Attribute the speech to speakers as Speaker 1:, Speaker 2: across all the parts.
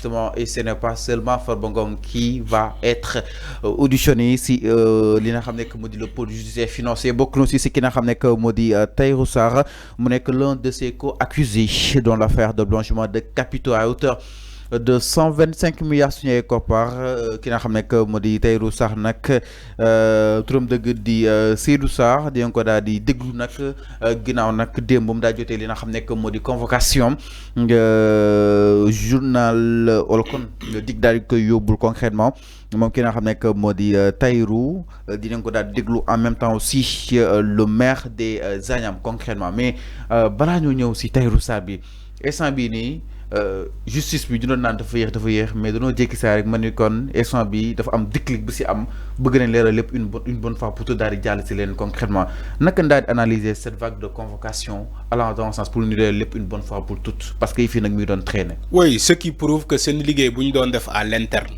Speaker 1: justement, et ce n'est pas seulement Farba Ngom qui va être auditionné ici, li nga xam ne que moo di le pôle judiciaire financier bokk na aussi si ki nga xam ne que moo di Tahirou Sarr mu nekk l'un de ses co-accusés dans l'affaire de blanchiment de capitaux à hauteur de 125 milliards suñu ay koppar ki nga xam ne que moo di Tahirou Sarr nag turam dëgg di Seydou Sarr di nga ko daal di déglu nag ginnaaw nag démb mu daa jotee li nga xam ne que moo di convocation journal Olkon dig daal di koy yóbbul concrètement moom ki nga xam ne que moo di Tahirou dinañ ko daal di déglu en même temps aussi le maire des Agnam concrètement mais balaa ñoo ñëw si Tahirou Sarr bi instant bii nii justice bi ñu doon naan dafa yéex mais dañoo jékki saa rek ma ni kon instant bi dafa am déclic bi si am bëgg nañ leeral lépp une bonne fois pour tout daal di jàll si leen concrètement naka daal di analyser cette vague de convocation allant dans le sens pour ñu leeral lépp une bonne fois pour toutes parce que yi fii nag muy doon traîner.
Speaker 2: Oui, ce qui prouve que seen liggéey bu ñu doon def à l'interne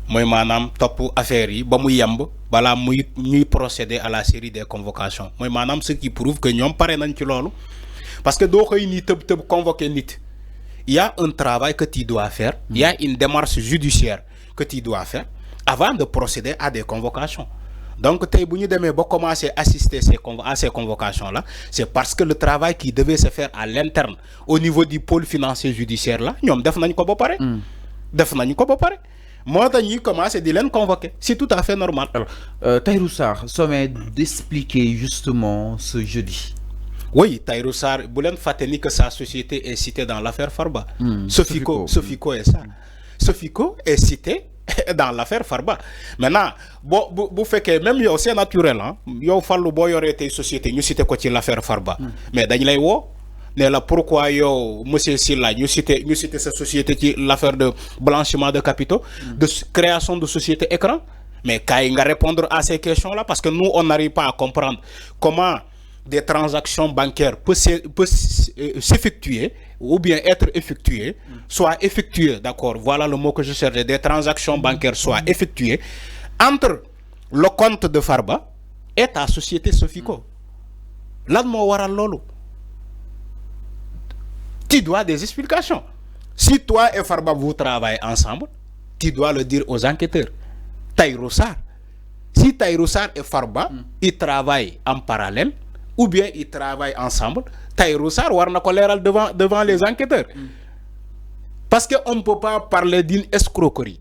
Speaker 2: mooy maanaam topp affaire yi ba mu yemb balaa muy ñuy procéder à la série des convocations mooy maanaam ce qui prouve que ñoom pare nañ ci loolu parce que doo koy nii tëb convoquer nit. Il y a un travail que tu dois faire, il y a une démarche judiciaire que tu dois faire avant de procéder à des convocations. Donc, si vous avez commencé à assister à ces convocations-là, c'est parce que le travail qui devait se faire à l'interne, au niveau du pôle financier judiciaire, là, nous avons fait moi, je commence à les convoquer. C'est tout à fait normal.
Speaker 1: Alors, Tahirou Sarr, sommet d'expliquer justement ce jeudi.
Speaker 2: Oui, Tahirou Sarr, vous l'avez fait que sa société est citée dans l'affaire Farba. Sofico est ça. Sofico est cité dans l'affaire Farba. Maintenant, vous faites que même c'est naturel, hein. Yo fallu boy aurait été société, nous cité quoi l'affaire Farba. Mais Daniel ne la pourquoi yo monsieur Silla, nous cité sa société qui l'affaire de blanchiment de capitaux, de création de société écran. Mais quand il va répondre à ces questions-là, parce que nous on n'arrive pas à comprendre comment des transactions bancaires peuvent s'effectuer ou bien être effectuées, soit effectuées, d'accord, voilà le mot que je cherchais, des transactions bancaires soient effectuées entre le compte de Farba et ta société Sofico. Là, tu dois des explications. Si toi et Farba vous travaillez ensemble, tu dois le dire aux enquêteurs. Tahirou Sarr. Si Tahirou Sarr et Farba, ils travaillent en parallèle, ou bien ils travaillent ensemble, Tahirou Sarr war na ko leeral devant les enquêteurs. Parce qu'on ne peut pas parler d'une escroquerie.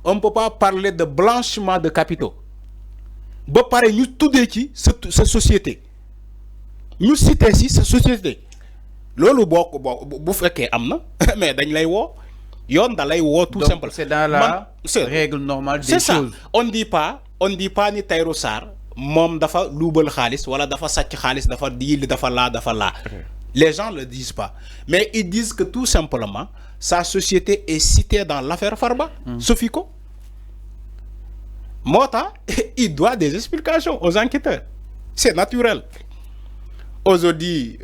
Speaker 2: On ne peut pas parler de blanchiment de capitaux. Ba pare ñu tuddee ci cette société. Ñu cité ci cette société. Loolu bu fekkee am na mais dañ lay woo yoon da lay woo tout simplement.
Speaker 1: C'est dans la règle normale des choses.
Speaker 2: C'est ça. On dit pas ni Tahirou Sarr mom dafa loubal khalis wala dafa sàcc khalis dafa diil dafa la. Les gens le disent pas, mais ils disent que tout simplement sa société est citée dans l'affaire Farba, Sofico. Mota, il doit des explications aux enquêteurs. C'est naturel. Aujourd'hui,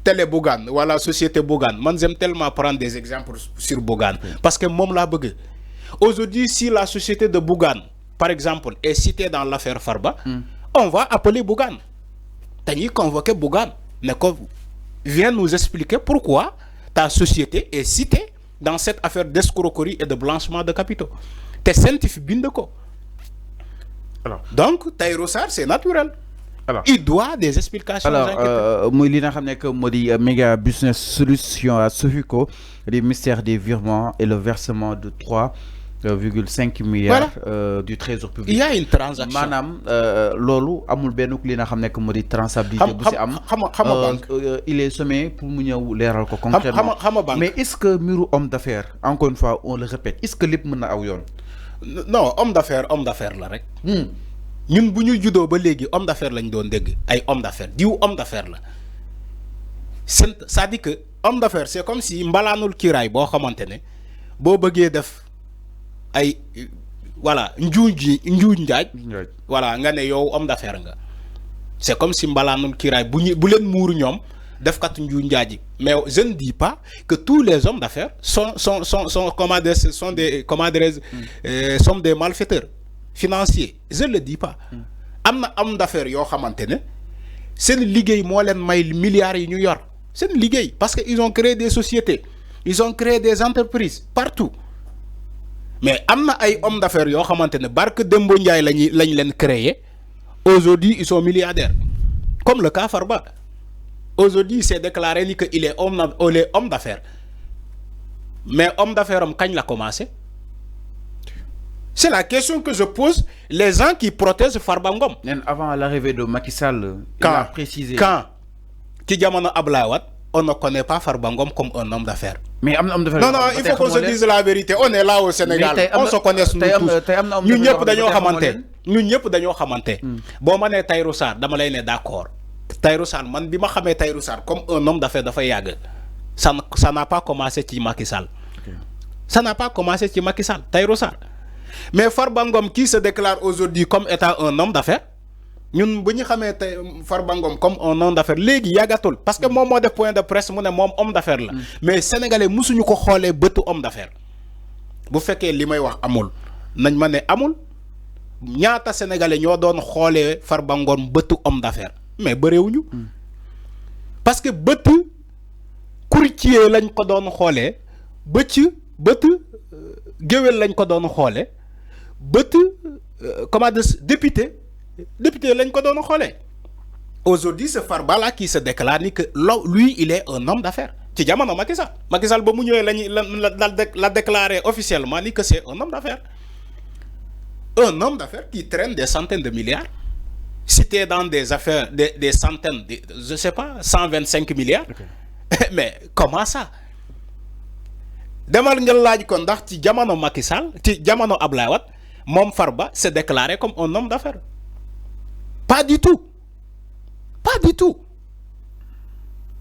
Speaker 2: Télé Bougane, voilà société Bougane. Moi j'aime tellement prendre des exemples sur Bougane parce que mom la bëgg. Aujourd'hui, si la société de Bougane par exemple, est cité dans l'affaire Farba, on va appeler Bougane. T'as convoqué Bougane. Mais viens nous expliquer pourquoi ta société est citée dans cette affaire d'escroquerie et de blanchiment de capitaux. T'es scientifique bindeko. Donc, Tahirou Sarr, c'est naturel. Alors, il doit des explications.
Speaker 1: Alors, moi, li nga xam ne que moo di méga business solution à Sofico, le ministère des virements et le versement de 3,5 milliards du trésor public.
Speaker 2: Il y a une transaction.
Speaker 1: Manam lolu amul benn li nga xam ne que moo di traçabilité bu ci am. Il est sommé pour mu ñëw leeral ko concrètement. Mais est-ce que miru homme d'affaires, encore une fois on le répète, est-ce que lépp mën na aw yoon?
Speaker 2: Non, homme d'affaires la rek. Ñun bu ñu juddoo ba léegi homme d'affaires lañ doon dégg ay homme d'affaires diw homme d'affaires la. Ça dit que homme d'affaires c'est comme si mbalaanul kiiraay boo xamante ne boo bëggee def ay voilà njuuj njaaj voilà nga ne yow homme d'affaires nga. C'est comme si mbalaanul kiiraay bu leen muuru ñoom def kat njuuj njaaj. Mais je ne dis pas que tous les hommes d'affaires sont des malfaiteurs financiers. Je ne le dis pas. Amna homme d'affaires yo xamantene sen liguey mo len may milliards yi ñu yor sen liguey parce que ils ont créé des sociétés ils ont créé des entreprises partout mais amna ay hommes d'affaires yo xamantene barke Dembo Ndiaye lañ leen créé aujourd'hui ils sont milliardaires comme le cas Farba aujourd'hui il s'est déclaré ni que il est homme d'affaires mais homme d'affaires am kañ la commencé. C'est la question que je pose. Les gens qui protègent Farba Ngom.
Speaker 1: Avant l'arrivée de Macky Sall, il a précisé.
Speaker 2: Quand Tidjamana Ablawat, on ne connaît pas Farba Ngom comme un homme d'affaires.
Speaker 1: Mais homme d'affaires.
Speaker 2: Non, il faut qu'on se dise la vérité. On est là au Sénégal. On se connaît nous tous. Nous n'y dañoo xamanté. Bon mané Tahirou Sarr dama lay né d'accord. Tahirou Sarr man bima xamé Tahirou Sarr comme un homme d'affaires dafa yag. Ça n'a pas commencé ci Macky Sall. Ça n'a pas commencé ci Macky Sall, Tahirou Sarr. Mais Farba Ngom qui se déclare aujourd'hui comme étant un homme d'affaires, ñun bu ñu xamee Farba Ngom comme un homme d'affaires léegi yàggatul parce que moom moo def point de presse mu ne moom homme d'affaires la. Mais sénégalais musuñu ko xoolee bëtu homme d'affaires. Bu fekkee li may wax amul nañ ma ne amul ñaata sénégalais ñoo doon xoolee Farba Ngom bëtu homme d'affaires mais bëreewuñu. Parce que bëtu courtier lañ ko doon xoolee bëtu géwél lañ ko doon xoolee. Comment dire, député lañ ko doon xolé. Aujourd'hui c'est Farba là qui se déclare que lui il est un homme d'affaires ci jamono Macky Sall ba mu ñëwé la déclarer officiellement ni que c'est un homme d'affaires qui traîne des centaines de milliards cité dans des affaires des centaines je sais pas 125 milliards. Mais comment ça demal nga laaj ko ndax ci jamono Macky Sall ci jamono Ablaye Wade Mom Farba s'est déclaré comme un homme d'affaires. Pas du tout. Pas du tout.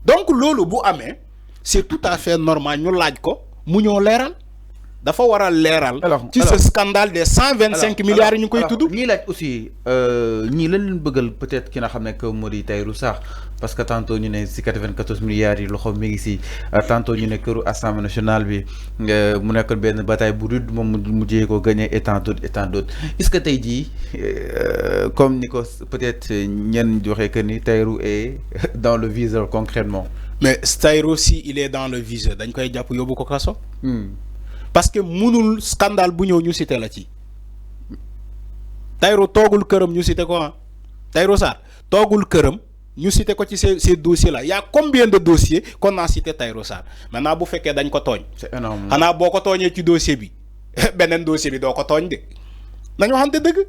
Speaker 2: Donc, lolo bu amé, c'est tout à fait normal. Nous l'avons dit, nous l'avons l'air. Dafa wara leral ci ce scandale des 125 milliards ñu koy tuddu
Speaker 1: ñi laaj aussi ñi lañ leen bëggal peut-être ki nga xamné que modi Tahirou Sarr parce que tantôt ñu né ci 94 milliards yi loxo mi ngi ci tantôt ñu né keuru Assemblée nationale bi mu nekk ben bataille bu rude mom mu jé ko gagner et tant d'autres est-ce que tay ji comme niko peut-être ñen joxé que ni Tahirou est dans le viseur concrètement
Speaker 2: mais Tahirou aussi il est dans le viseur dañ koy japp yobbu ko kasso parce que mënul scandale bu ñëw ñu cité la ci Tahirou toogul këram ñu cité ko Tahirou Sarr toogul këram ñu cité ko ci ces dossiers là. Il y a combien de dossiers qu'on a cité Tahirou Sarr maintenant bu fekkee dañ ko tooñ
Speaker 1: c'est énorme
Speaker 2: xanaa boo ko tooñee ci dossier bi beneen dossier bi doo ko tooñ de nañu waxante dëgg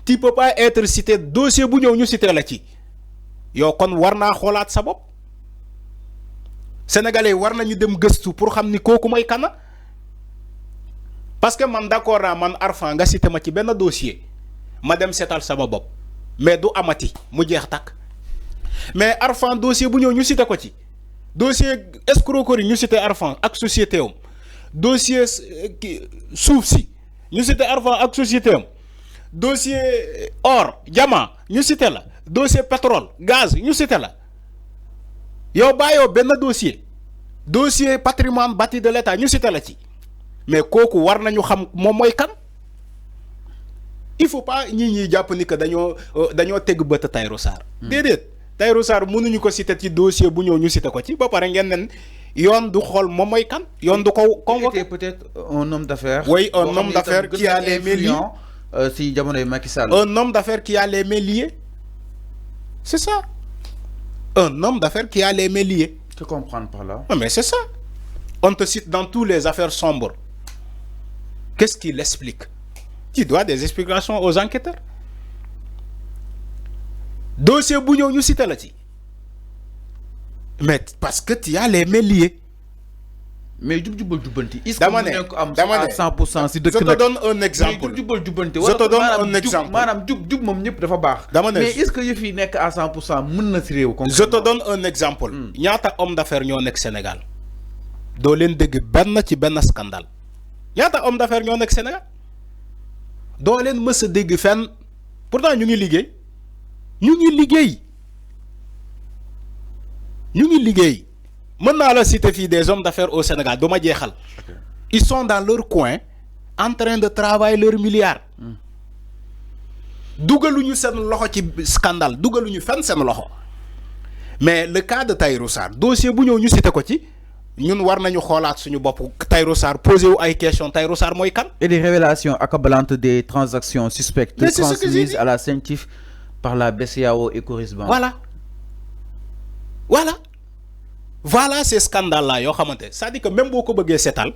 Speaker 2: tu peux pas être cité dossier bu ñëw ñu cité la ci yow kon war naa xoolaat sa bopp sénégalais war nañu dem gëstu pour xam ni kooku mooy kana parce que man d'accord naa man Arfan nga cité ma ci benn dossier ma dem seetal sama bopp mais du amati mu jeex takk mais Arfan dossier bu ñëw ñu cité ko ci dossier escroquerie ñu cité Arfan ak société am dossier suuf si ñu cité Arfan ak société am dossier or diamant ñu cité la dossier pétrole gaz ñu cité la yow bàyyoo benn dossier patrimoine bâti de l'État ñu cité la ci mais kooku war nañu xam moom mooy kan il faut pas ñi jàpp ni que dañoo tégg bët Tahirou Sarr déedéet Tahirou Sarr mënuñu ko cité ci dossier bu ñëw ñu cité ko ci ba pare ngeen nen yoon du xool moom mooy kan yoon du ko convoqué
Speaker 1: peut-être un homme d'affaires
Speaker 2: oui un homme d'affaires qui a les mains liées
Speaker 1: si jamonoy Macky Sall
Speaker 2: un homme d'affaires qui a les mains liées c'est ça un homme d'affaires qui a les mains liées
Speaker 1: tu comprends par là
Speaker 2: mais c'est ça on te cite dans toutes les affaires sombres. Qu'est-ce qu'il explique? Tu dois des explications aux enquêteurs. Dossier Bougnon, nous citons là. Mais parce que tu as les mains liés.
Speaker 1: Mais est-ce que
Speaker 2: je te donne un exemple. Je te donne un exemple.
Speaker 1: Mais est-ce que je suis à 100%
Speaker 2: je te donne un exemple. Il y a un homme d'affaires au Sénégal. Do len deug ben ci ben scandale ñaata homme d'affaires ñoo nek Sénégal do len mëss deug fenn pourtant ñu ngi liggéey mën naa la citer fi des hommes d'affaires au Sénégal duma jéxal ils sont dans leur coin en train de travailler leurs milliards dugaluñu sen loxo ci scandale dugaluñu fenn sen loxo mais le cas de Tahirou Sarr dossier bu ñëw ñu cité ko ci ñun war nañu xoolaat suñu bopp Tahirou Sarr posé wu ay question Tahirou Sarr mooy kan.
Speaker 1: Et des révélations accablantes des transactions suspectes transmises à la CENTIF par la BCEAO et Corisbank.
Speaker 2: Voilà ces scandales-là, c'est-à-dire que même beaucoup de s'étalent,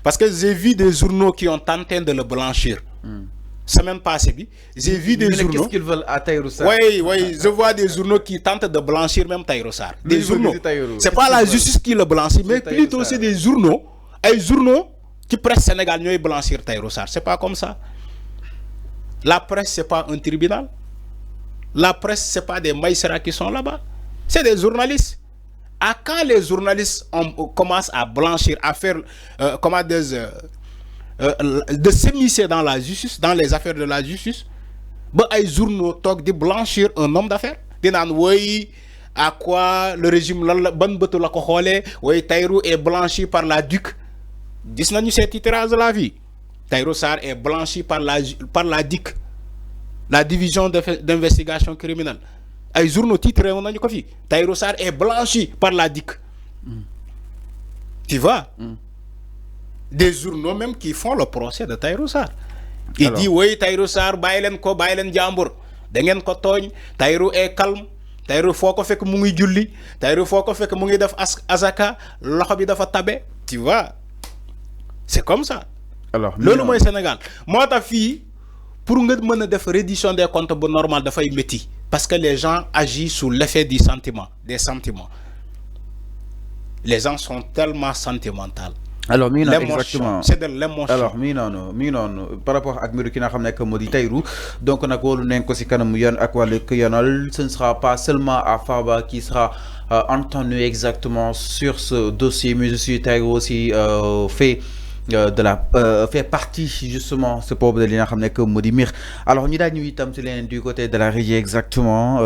Speaker 2: parce que j'ai vu des journaux qui ont tenté de le blanchir. Semaine passée, j'ai vu des journaux.
Speaker 1: Qu'est-ce qu'ils veulent à Tahirou Sarr?
Speaker 2: Oui, je vois des journaux qui tentent de blanchir même Tahirou Sarr. Des journaux. C'est pas la justice qui le blanchit, mais plutôt c'est des journaux. Et journaux qui presse Sénégal nous blanchir Tahirou Sarr. C'est pas comme ça. La presse, c'est pas un tribunal. La presse, c'est pas des maïsera qui sont là-bas. C'est des journalistes. À quand les journalistes commencent à blanchir, à faire de s'immiscer dans la justice, dans les affaires de la justice, les journaux talk de blanchir un homme d'affaires. Ils disent oui, à quoi le régime oui, Tahirou est blanchi par la DIC. Dis-nous cette titrage de la vie. Tahirou Sarr est blanchi par la DIC, la division d'investigation criminelle. Les journaux titrés, on a dit Tahirou Sarr est blanchi par la DIC. Tu vois? Des journaux même qui font le procès de Tahirou Sarr. Il dit oui, Tahirou Sarr, bailen jambour. Dengen ko togn, Tahirou est calme. Tahirou foko fek mu ngi julli. Tahirou foko fek mu ngi def azaka, loxo bi dafa tabé. Tu vois? C'est comme ça.
Speaker 1: Alors,
Speaker 2: lolu moy Sénégal. Mota fi pour nga mëna def reddition des comptes bu normal da fay metti parce que les gens agissent sous l'effet du sentiment, des sentiments. Les gens sont tellement sentimentaux.
Speaker 1: Alors exactement,
Speaker 2: c'est de l'émotion.
Speaker 1: Alors par rapport à Mbiru ki nga xam que modi Tahirou, donc nak wolu nañ ko ci kanam yoon ak wàllu yoonal, ce ne sera pas seulement à Farba qui sera entendu exactement sur ce dossier, mais aussi Tahirou aussi fait partie justement ce pauvre de li nga xam que modi Mir. Alors ñu daal ñu itam ci leneen du côté de la régie exactement